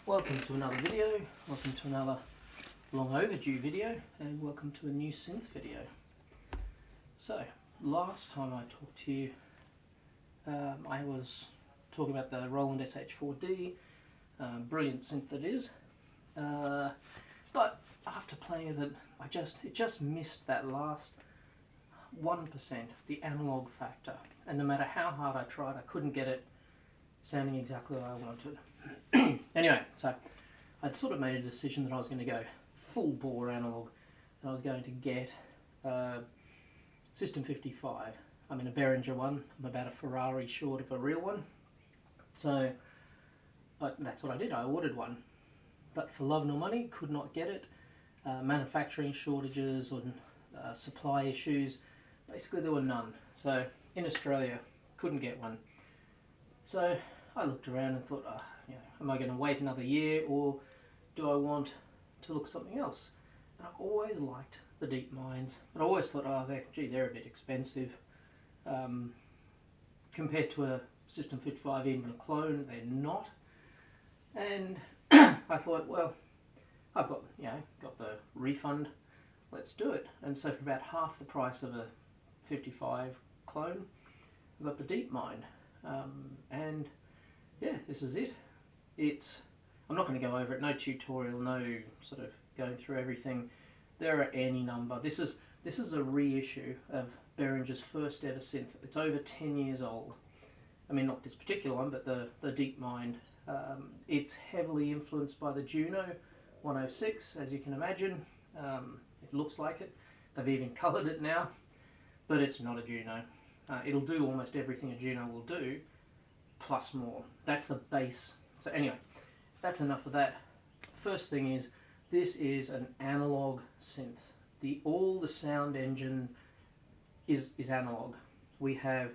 Welcome to another video, welcome to another long overdue video, and welcome to a new synth video. So, last time I talked to you, I was talking about the Roland SH4D, brilliant synth that is, but after playing with it, it just missed that last 1%, the analog factor, and no matter how hard I tried, I couldn't get it sounding exactly like I wanted. Anyway, so I'd sort of made a decision that I was going to go full bore analog, and I was going to get System 55. I'm in a Behringer one. I'm about a Ferrari short of a real one, so that's what I did. I ordered one, but for love nor money, could not get it. Manufacturing shortages or supply issues, basically there were none. So in Australia, couldn't get one. So I looked around and thought, am I going to wait another year, or do I want to look something else? And I always liked the Deepminds, but I always thought, they're a bit expensive. Compared to a System 55, even a clone, they're not. And I thought, well, I've got the refund, let's do it. And so for about half the price of a 55 clone, I got the Deepmind. And yeah, this is it. I'm not going to go over it, no tutorial, no sort of going through everything. There are any number. This is a reissue of Behringer's first ever synth. It's over 10 years old. I mean, not this particular one, but the Deepmind. It's heavily influenced by the Juno 106, as you can imagine. It looks like it. They've even coloured it now, but it's not a Juno. It'll do almost everything a Juno will do, plus more. That's the base. So anyway, that's enough of that. First thing is, this is an analog synth. All the sound engine is analog. We have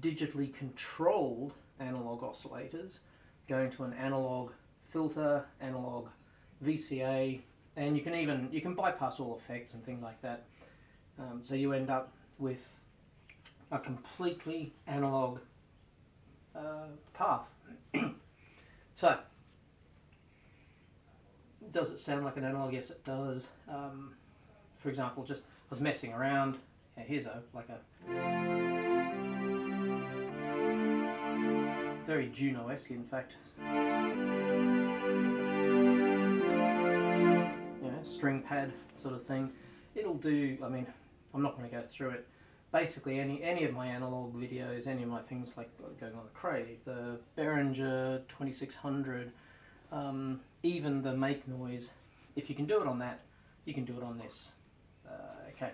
digitally controlled analog oscillators going to an analog filter, analog VCA, and you can bypass all effects and things like that. So you end up with a completely analog path. So, does it sound like an analog? Yes, it does. For example, I was messing around. Here's like a very Juno-esque, in fact. String pad sort of thing. It'll do. I mean, I'm not going to go through it. Basically, any of my analog videos, any of my things like going on the Crave, the Behringer 2600, even the Make Noise, if you can do it on that, you can do it on this. Okay.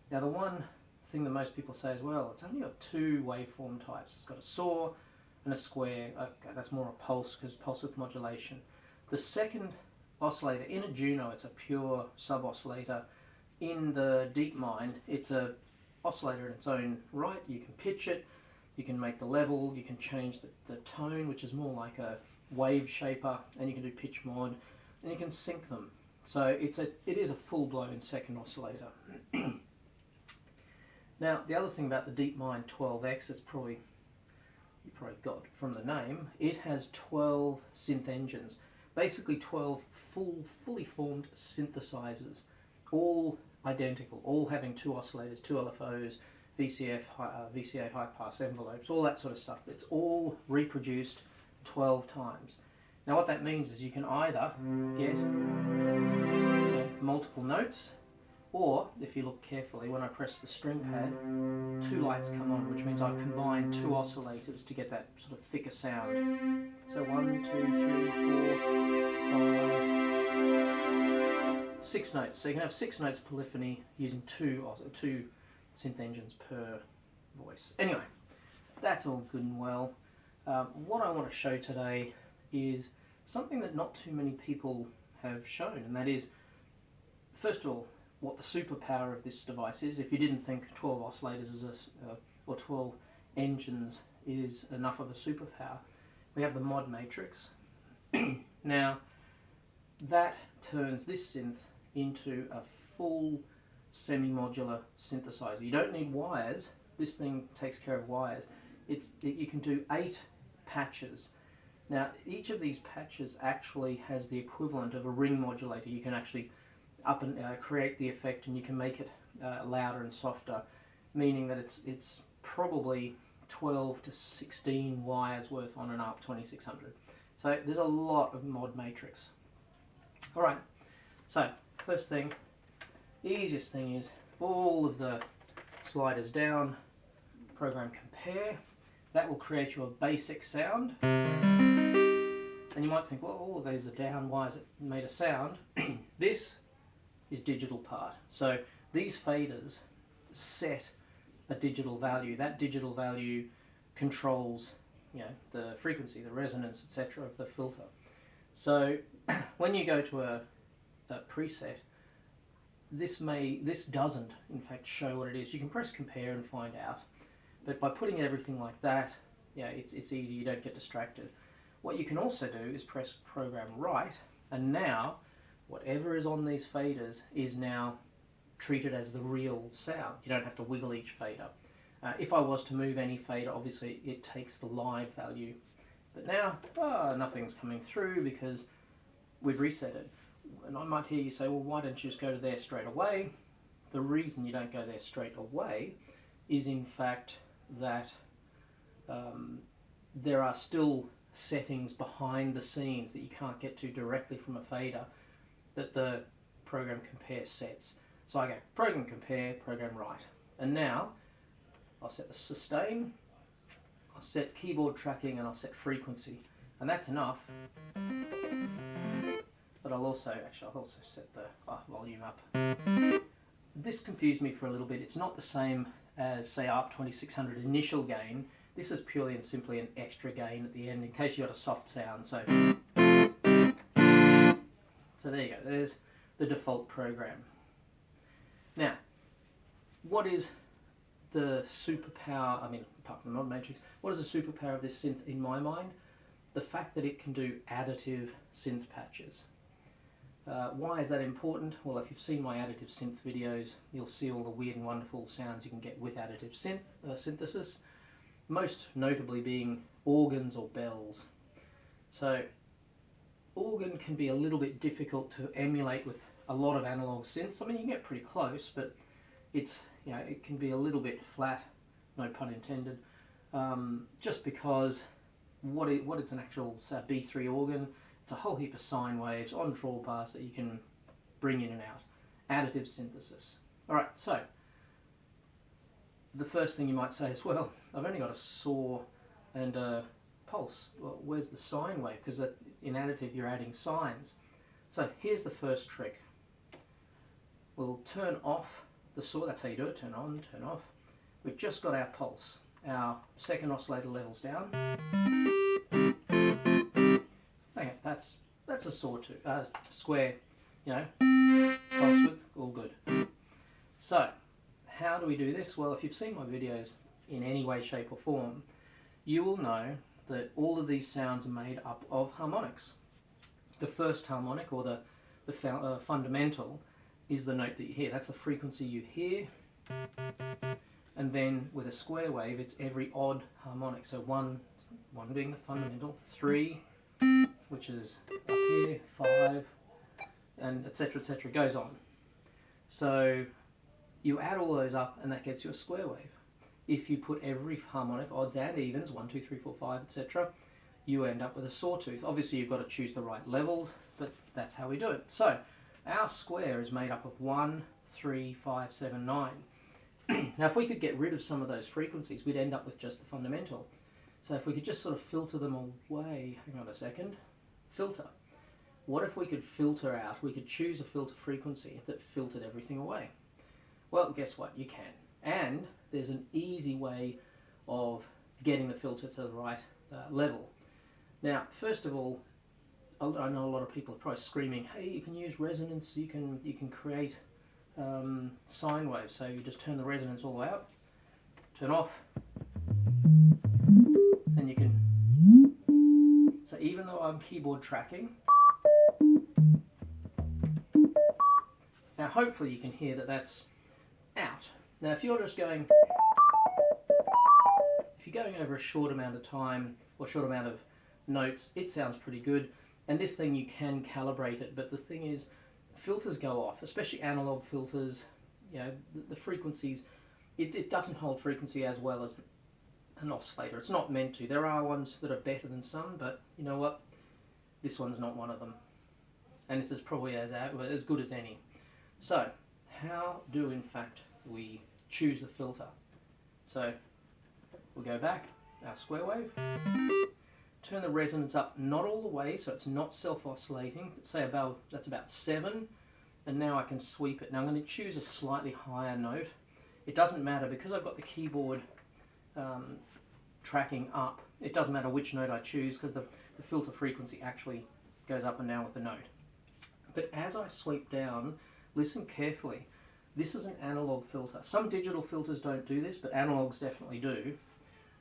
Now the one thing that most people say as well, it's only got two waveform types. It's got a saw and a square. Okay, that's more a pulse, because pulse width modulation. The second oscillator, in a Juno, it's a pure sub-oscillator. In the Deepmind, it's a oscillator in its own right. You can pitch it, you can make the level, you can change the tone, which is more like a wave shaper, and you can do pitch mod, and you can sync them. So it is a full-blown second oscillator. Now the other thing about the Deepmind 12X, you probably got from the name, it has 12 synth engines, basically 12 fully formed synthesizers, all identical, all having two oscillators, two LFOs, VCA high pass envelopes, all that sort of stuff. It's all reproduced 12 times. Now what that means is you can either get multiple notes, or if you look carefully, when I press the string pad, two lights come on, which means I've combined two oscillators to get that sort of thicker sound. So 1, 2, 3, 4, 5, 6 notes. So you can have 6 notes polyphony using two synth engines per voice. Anyway, that's all good and well. What I want to show today is something that not too many people have shown, and that is, first of all, what the superpower of this device is. If you didn't think 12 oscillators or 12 engines is enough of a superpower, we have the mod matrix. Now, that turns this synth into a full semi-modular synthesizer. You don't need wires. This thing takes care of wires. You can do 8 patches. Now, each of these patches actually has the equivalent of a ring modulator. You can actually up and create the effect, and you can make it louder and softer, meaning that it's probably 12 to 16 wires worth on an ARP 2600. So there's a lot of mod matrix. All right, so first thing, the easiest thing is all of the sliders down, program compare. That will create you a basic sound. And you might think, well, all of these are down, why has it made a sound? This is digital part. So these faders set a digital value. That digital value controls, you know, the frequency, the resonance, etc. of the filter. So when you go to a preset, this doesn't in fact show what it is. You can press compare and find out, but by putting everything like that, yeah, it's easy. You don't get distracted. What you can also do is press program right, and now whatever is on these faders is now treated as the real sound. You don't have to wiggle each fader. If I was to move any fader, obviously it takes the live value. But now, nothing's coming through because we've reset it. And I might hear you say, well, why don't you just go to there straight away? The reason you don't go there straight away is in fact that there are still settings behind the scenes that you can't get to directly from a fader that the program compare sets. So I go program compare, program right. And now I'll set the sustain, I'll set keyboard tracking, and I'll set frequency. And that's enough. But I'll also set the volume up. This confused me for a little bit. It's not the same as, say, ARP 2600 initial gain. This is purely and simply an extra gain at the end in case you got a soft sound. So there you go. There's the default program. Now, what is the superpower, I mean, apart from the mod matrix, what is the superpower of this synth in my mind? The fact that it can do additive synth patches. Why is that important? Well, if you've seen my additive synth videos, you'll see all the weird and wonderful sounds you can get with additive synthesis, most notably being organs or bells. So organ can be a little bit difficult to emulate with a lot of analog synths. I mean, you can get pretty close, but it's, you know, it can be a little bit flat, no pun intended, just because what it's an actual, say, B3 organ. It's a whole heap of sine waves on drawbars that you can bring in and out. Additive synthesis. Alright, so the first thing you might say is, well, I've only got a saw and a pulse. Well, where's the sine wave? Because in additive you're adding sines. So here's the first trick. We'll turn off the saw. That's how you do it. Turn on, turn off. We've just got our pulse. Our second oscillator level's down. Okay, that's a sawtooth, square, you know, pulse width, all good. So, how do we do this? Well, if you've seen my videos in any way, shape or form, you will know that all of these sounds are made up of harmonics. The first harmonic, or the fundamental, is the note that you hear. That's the frequency you hear. And then with a square wave, it's every odd harmonic. So one being the fundamental, 3, which is up here, 5, and etc., goes on. So you add all those up and that gets you a square wave. If you put every harmonic, odds and evens, 1, 2, 3, 4, 5, etc., you end up with a sawtooth. Obviously you've got to choose the right levels, but that's how we do it. So our square is made up of 1, 3, 5, 7, 9. Now if we could get rid of some of those frequencies, we'd end up with just the fundamental. So if we could just sort of filter them away, hang on a second, filter. What if we could filter out, we could choose a filter frequency that filtered everything away? Well, guess what, you can. And there's an easy way of getting the filter to the right level. Now, first of all, I know a lot of people are probably screaming, hey, you can use resonance, you can create sine waves. So you just turn the resonance all the way up, turn off, and you can, so even though I'm keyboard tracking, now hopefully you can hear that that's out. Now if you're just going, if you're going over a short amount of time or short amount of notes, it sounds pretty good. And this thing, you can calibrate it, but the thing is, filters go off, especially analog filters. You know, the frequencies, it doesn't hold frequency as well as an oscillator. It's not meant to. There are ones that are better than some, but you know what? This one's not one of them. And it's probably as good as any. So, how do in fact we choose the filter? So, we'll go back, our square wave, turn the resonance up, not all the way, so it's not self-oscillating. Say that's about 7, and now I can sweep it. Now I'm going to choose a slightly higher note. It doesn't matter, because I've got the keyboard tracking up, it doesn't matter which note I choose, because the filter frequency actually goes up and down with the note. But as I sweep down, listen carefully. This is an analog filter. Some digital filters don't do this, but analogs definitely do.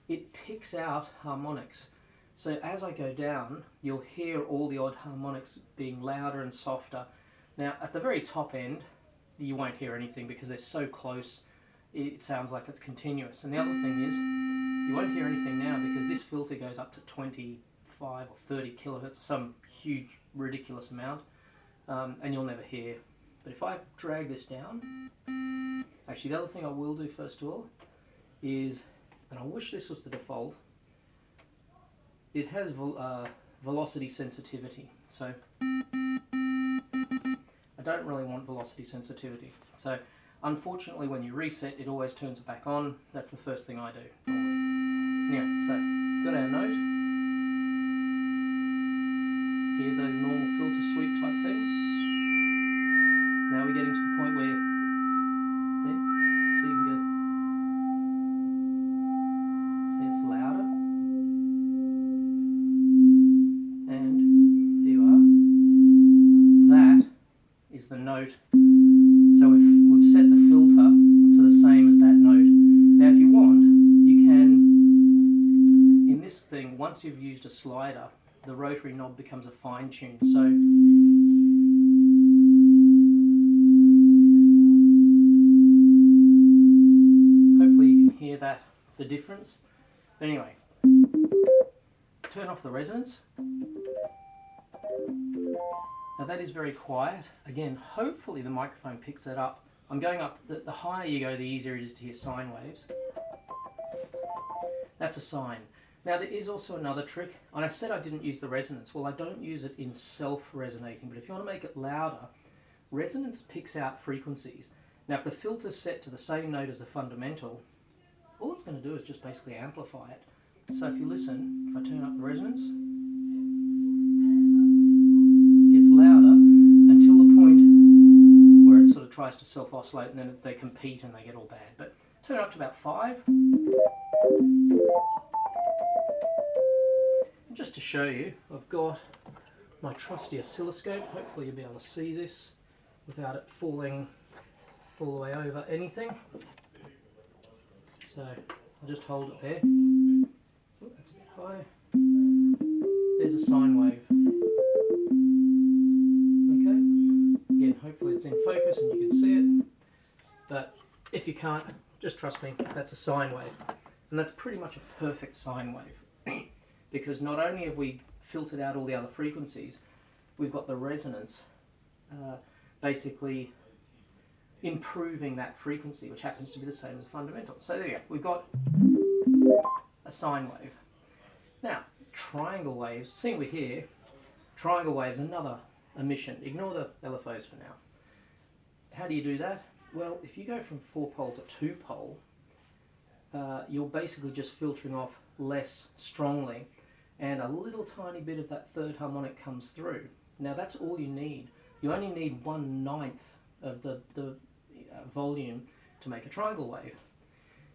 It picks out harmonics. So as I go down, you'll hear all the odd harmonics being louder and softer. Now at the very top end, you won't hear anything because they're so close, it sounds like it's continuous. And the other thing is, you won't hear anything now because this filter goes up to 25 or 30 kilohertz, some huge, ridiculous amount, and you'll never hear. But if I drag this down, actually the other thing I will do first of all is, and I wish this was the default, it has velocity sensitivity. So I don't really want velocity sensitivity. So unfortunately when you reset, it always turns it back on. That's the first thing I do normally. Yeah, so got our note. Hear those normal filter sweep type thing. Now we're getting to the point where, there, so you can go, see it's louder. And there you are. That is the note. So we've set the filter to the same as that note. Now if you want, you can, in this thing, once you've used a slider, the rotary knob becomes a fine tune. So hopefully you can hear that, the difference. But anyway, turn off the resonance. Now that is very quiet. Again, hopefully the microphone picks that up. I'm going up, the higher you go, the easier it is to hear sine waves. That's a sine. Now there is also another trick, and I said I didn't use the resonance. Well, I don't use it in self-resonating, but if you want to make it louder, resonance picks out frequencies. Now if the filter's set to the same note as the fundamental, all it's going to do is just basically amplify it. So if you listen, if I turn up the resonance, it gets louder until the point where it sort of tries to self-oscillate, and then they compete and they get all bad. But turn it up to about 5. And just to show you, I've got my trusty oscilloscope. Hopefully you'll be able to see this without it falling all the way over anything. So I'll just hold it there. Ooh, that's a bit high. There's a sine wave. Okay. Again, hopefully it's in focus and you can see it. But if you can't, just trust me, that's a sine wave. And that's pretty much a perfect sine wave. Because not only have we filtered out all the other frequencies, we've got the resonance basically improving that frequency, which happens to be the same as the fundamental. So there you go, we've got a sine wave. Now, triangle waves, seeing we're here, triangle waves, another emission. Ignore the LFOs for now. How do you do that? Well, if you go from 4-pole to 2-pole, you're basically just filtering off less strongly, and a little tiny bit of that third harmonic comes through. Now that's all you need. You only need 1/9 of the volume to make a triangle wave.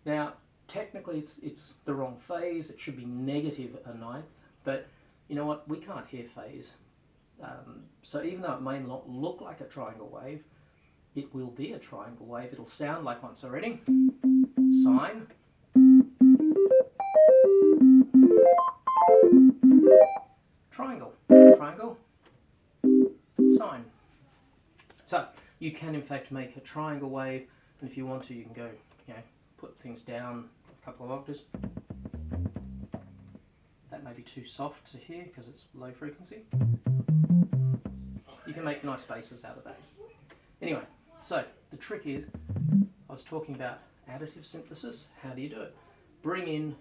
Now technically it's the wrong phase, it should be -1/9, but you know what, we can't hear phase. So even though it may not look like a triangle wave, it will be a triangle wave. It'll sound like one. So ready? Sine. Triangle. Triangle. Sine. So you can in fact make a triangle wave, and if you want to, you can go, put things down a couple of octaves. That may be too soft to hear because it's low frequency. You can make nice basses out of that. Anyway, so the trick is, I was talking about additive synthesis. How do you do it? Bring in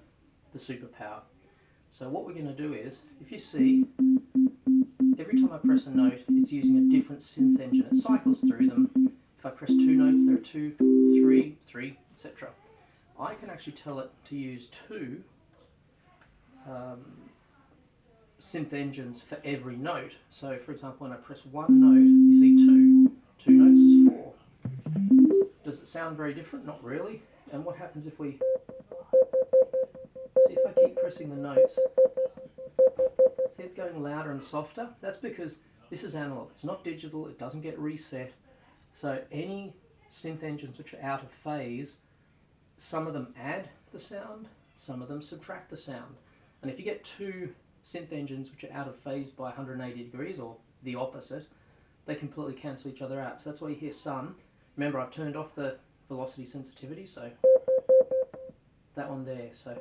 the superpower. So what we're going to do is, if you see, every time I press a note, it's using a different synth engine. It cycles through them. If I press 2 notes, there are 2, 3, etc. I can actually tell it to use 2 synth engines for every note. So for example, when I press 1 note, you see 2 notes is 4. Does it sound very different? Not really. And what happens if we see, if I keep pressing the notes, see it's going louder and softer? That's because this is analog, it's not digital, it doesn't get reset. So any synth engines which are out of phase, some of them add the sound, some of them subtract the sound. And if you get 2 synth engines which are out of phase by 180 degrees, or the opposite, they completely cancel each other out. So that's why you hear some. Remember, I've turned off the velocity sensitivity, so that one there. So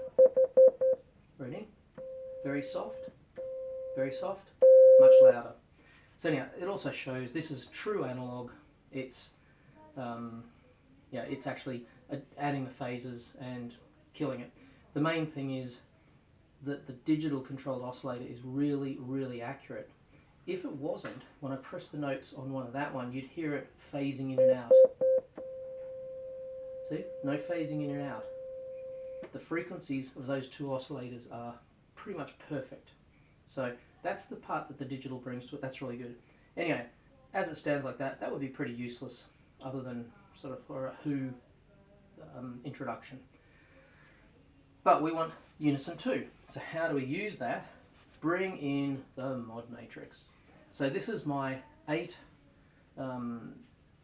ready? Very soft, much louder. So anyhow, it also shows this is true analog. It's it's actually adding the phases and killing it. The main thing is that the digital controlled oscillator is really, really accurate. If it wasn't, when I press the notes on that one, you'd hear it phasing in and out. See? No phasing in and out. The frequencies of those 2 oscillators are pretty much perfect. So that's the part that the digital brings to it. That's really good. Anyway, as it stands like that, that would be pretty useless other than sort of for a Who introduction. But we want unison too. So how do we use that? Bring in the mod matrix. So this is my 8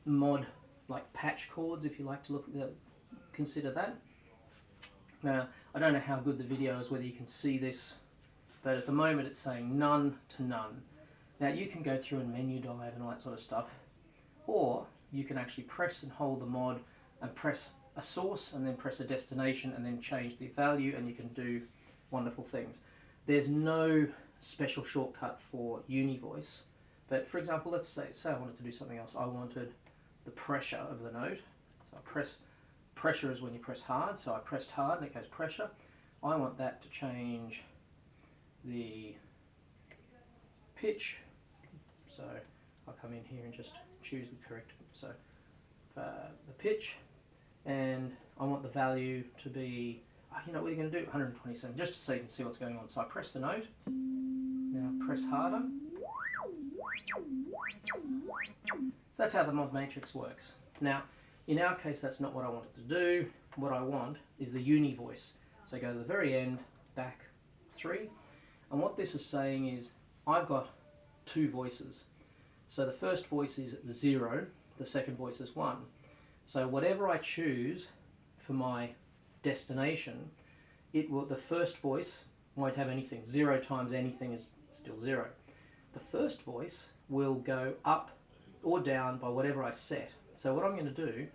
mod like patch chords, if you like to consider that. Now, I don't know how good the video is, whether you can see this, but at the moment it's saying none to none. Now you can go through and menu dive and all that sort of stuff, or you can actually press and hold the mod and press a source and then press a destination and then change the value, and you can do wonderful things. There's no special shortcut for Univoice, but for example, let's say I wanted to do something else. I wanted the pressure of the note. So I press, pressure is when you press hard, so I pressed hard and it goes pressure. I want that to change the pitch, so I'll come in here and just choose the correct, so the pitch, and I want the value to be, you know what we're going to do, 127, just so you can see what's going on. So I press the note, now press harder. So that's how the mod matrix works. Now, in our case, that's not what I wanted to do. What I want is the Univoice. So go to the very end, back 3, and what this is saying is I've got 2 voices. So the first voice is 0, the second voice is 1. So whatever I choose for my destination, the first voice won't have anything. 0 times anything is still 0. The first voice will go up or down by whatever I set. So what I'm going to do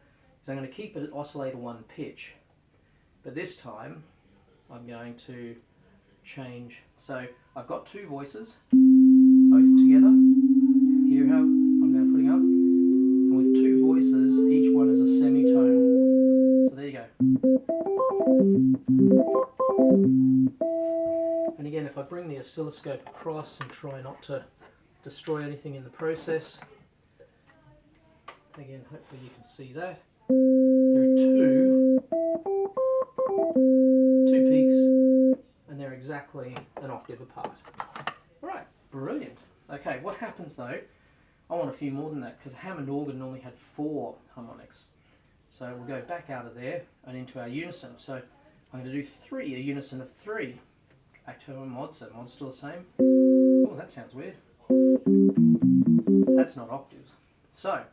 is I'm going to keep it at oscillator 1 pitch, but this time I'm going to change. So I've got 2 voices, both together. Hear how I'm now putting up? And with 2 voices, each one is a semitone. So there you go. And again, if I bring the oscilloscope across and try not to destroy anything in the process, again, hopefully you can see that. There are 2 peaks, and they're exactly an octave apart. Alright, brilliant. Okay, what happens though, I want a few more than that, because a Hammond organ normally had 4 harmonics. So we'll go back out of there and into our unison. So I'm going to do 3, a unison of 3. Back to our mod, so mod's still the same. Oh, that sounds weird. That's not octaves. So,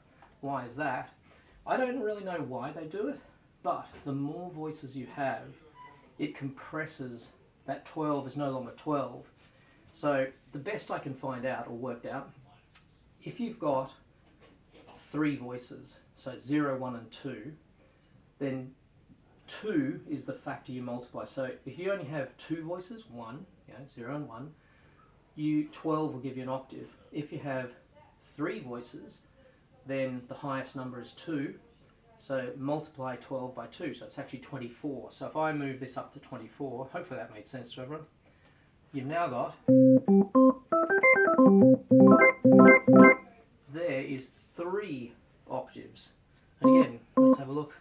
why is that? I don't really know why they do it, but the more voices you have, it compresses. That 12 is no longer 12. So the best I can find out, or worked out, if you've got 3 voices, so 0, 1 and 2, then 2 is the factor you multiply. So if you only have 2 voices, 1, you know, 0 and 1, 12 will give you an octave. If you have 3 voices, then the highest number is 2. So multiply 12 by 2, so it's actually 24. So if I move this up to 24, hopefully that made sense to everyone. You've now got, there is 3 octaves. And again, let's have a look.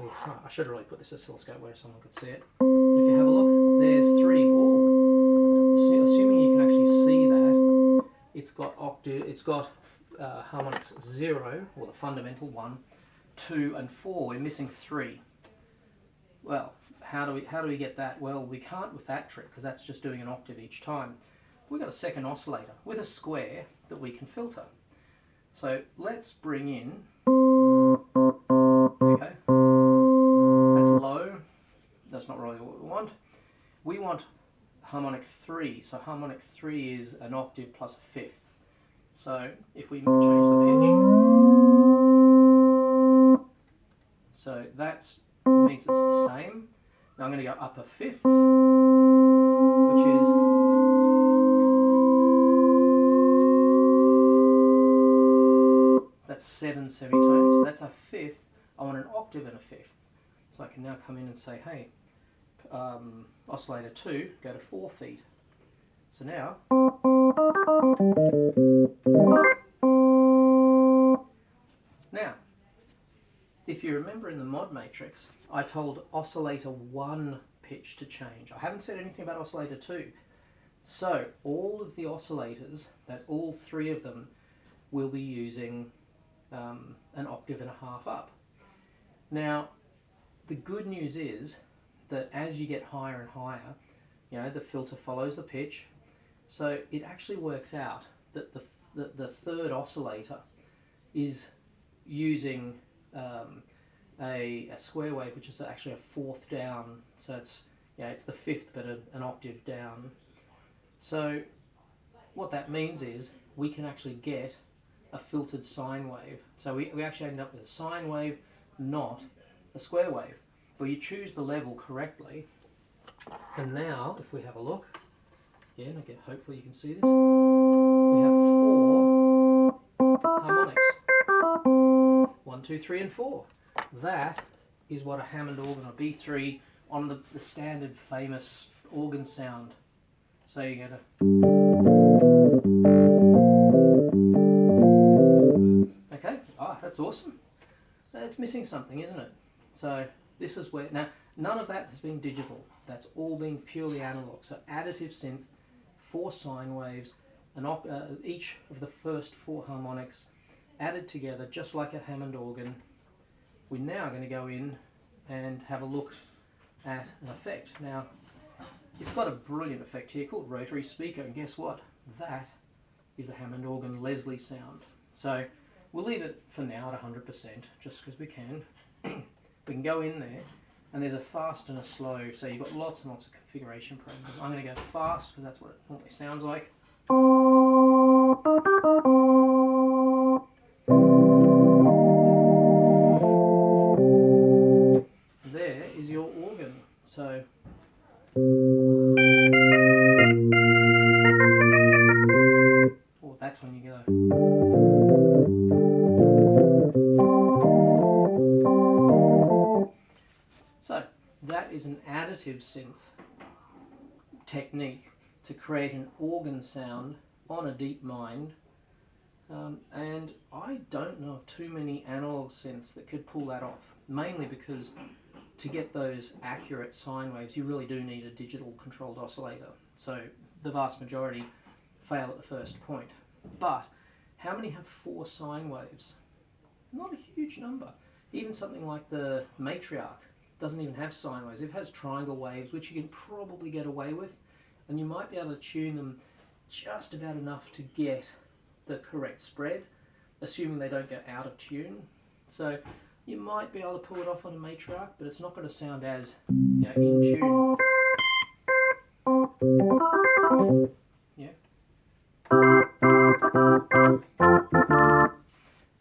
I should have really put this oscilloscope where someone could see it. But if you have a look, there's 3. Oh, assuming you can actually see that, it's got harmonics 0, or the fundamental 1, 2 and 4. We're missing 3. Well, how do we get that? Well, we can't with that trick, because that's just doing an octave each time. We've got a second oscillator with a square that we can filter. So let's bring in, okay, that's low, that's not really what we want. We want harmonic 3, so harmonic 3 is an octave plus a fifth. So if we change the pitch, so that means it's the same. Now I'm going to go up a fifth, which is, that's 7 semitones. That's a fifth. I want an octave and a fifth. So I can now come in and say, hey, oscillator 2, go to 4 feet. So now, if you remember in the mod matrix, I told oscillator 1 pitch to change. I haven't said anything about oscillator 2. So all of the oscillators, that all 3 of them, will be using an octave and a half up. Now, the good news is that as you get higher and higher, you know, the filter follows the pitch. So it actually works out that the third oscillator is using a square wave, which is actually a fourth down. So it's, yeah, it's the fifth but an octave down. So what that means is we can actually get a filtered sine wave. So we actually end up with a sine wave, not a square wave. Well, you choose the level correctly, and now if we have a look, again, hopefully you can see this, we have 4 harmonics. 1, 2, 3 and 4. That is what a Hammond organ, or B3, on the standard famous organ sound. So you go to, okay, that's awesome. It's missing something, isn't it? So this is where, now none of that has been digital. That's all been purely analog. So additive synth, 4 sine waves, each of the first 4 harmonics added together just like a Hammond organ. We're now going to go in and have a look at an effect. Now, it's got a brilliant effect here called rotary speaker, and guess what? That is the Hammond organ Leslie sound. So we'll leave it for now at 100%, just because we can. We can go in there, and there's a fast and a slow, so you've got lots and lots of configuration parameters. I'm going to go fast, because that's what it normally sounds like. There is your organ. So that's when you go. So that is an additive synth technique to create an organ sound on a Deepmind, and I don't know of too many analog synths that could pull that off, mainly because to get those accurate sine waves you really do need a digital controlled oscillator, so the vast majority fail at the first point. But how many have 4 sine waves? Not a huge number. Even something like the Matriarch doesn't even have sine waves. It has triangle waves, which you can probably get away with, and you might be able to tune them just about enough to get the correct spread, assuming they don't go out of tune. So you might be able to pull it off on a Matriarch, but it's not going to sound as, you know, in tune. Yeah.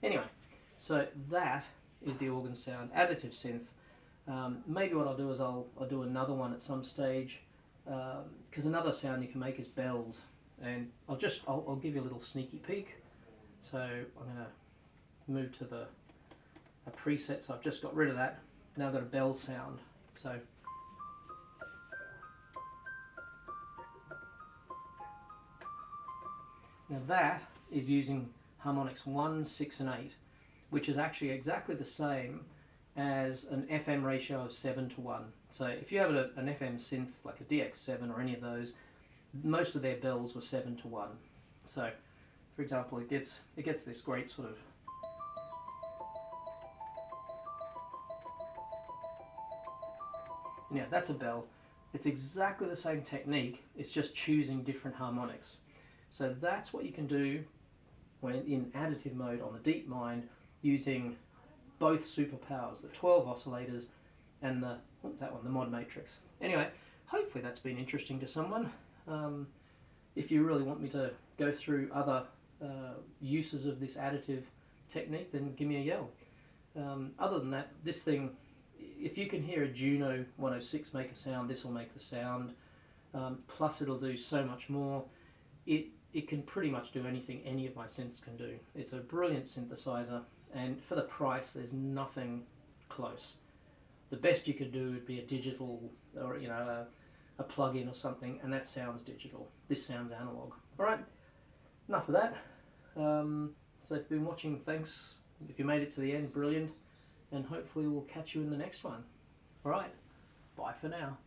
Anyway, so that is the organ sound, additive synth. Maybe what I'll do is I'll do another one at some stage because another sound you can make is bells, and I'll give you a little sneaky peek. So I'm going to move to the preset, so I've just got rid of that. Now I've got a bell sound. So now that is using harmonics 1, 6 and 8, which is actually exactly the same as an FM ratio of 7 to 1. So if you have an FM synth like a DX7 or any of those, most of their bells were 7 to 1. So for example, it gets this great sort of that's a bell. It's exactly the same technique, it's just choosing different harmonics. So that's what you can do when in additive mode on the Deepmind, using both superpowers, the 12 oscillators and the mod matrix. Anyway, hopefully that's been interesting to someone. If you really want me to go through other uses of this additive technique, then give me a yell. Other than that, this thing, if you can hear a Juno 106 make a sound, this will make the sound. Plus it'll do so much more. It can pretty much do anything any of my synths can do. It's a brilliant synthesizer, and for the price there's nothing close. The best you could do would be a digital, or a plug-in or something, and that sounds digital. This sounds analog. Alright, enough of that. So if you've been watching, thanks. If you made it to the end, brilliant. And hopefully we'll catch you in the next one. Alright, bye for now.